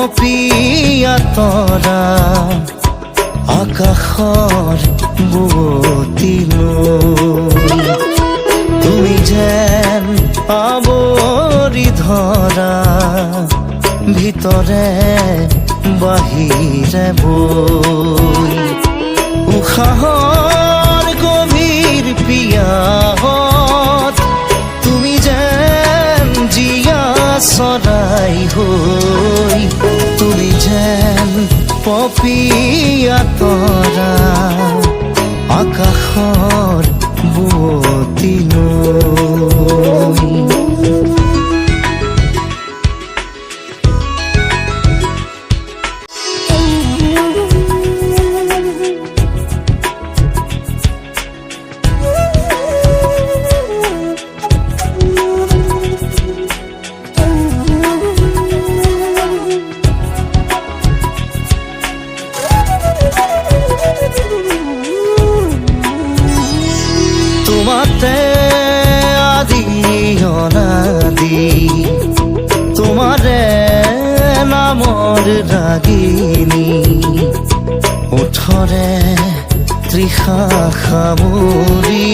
পপিয়া তৰা আকাশৰ বুৱতী নৈ তুমি যেন আৱৰি ধৰা ভিতৰে বাহিৰে বৈ উশাহৰ গভীৰ পিয়াহত তুমি যেন জীয়া চৰাই হৈ তুমি যেন পপিয়া তৰা আকাশৰ বুৱতী নৈ তোমাতে আদি অনাদি তোমাৰে নামৰ ৰাগিনী ওঠৰে তৃষা সামৰি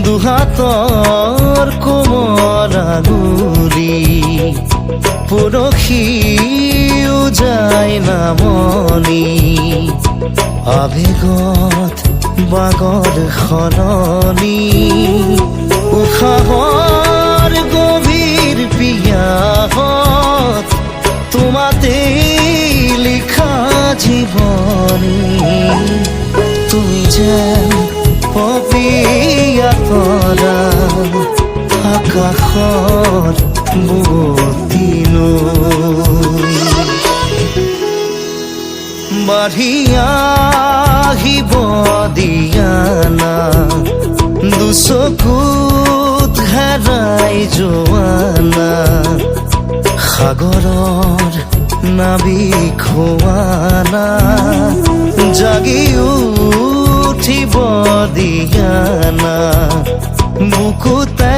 দুহাতৰ কোমল আঙুলি পৰশি উজাই নামনি আবেগত বাগৰ সলনি উশাহৰ গভীৰ পিয়াহত তোমাতে লিখা জীৱনী তুমি যেন পপিয়া তৰা আকাশৰ বুৱতী নৈ বাঢ়ি আহিব দিয়া না দুচকুত হেৰাই যোৱা না সাগৰৰ নাবিক হোৱা না জাগি উঠিব দিয়া না বুকুতে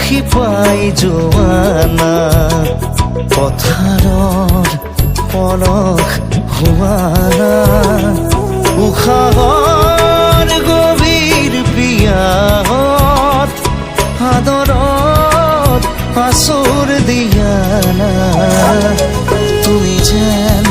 শিপাই যোৱা না পথাৰৰ পলস হোৱা না উশাহৰ গভীৰ পিয়াহত আদৰত আচুৰ দিয়া না তুমি যেন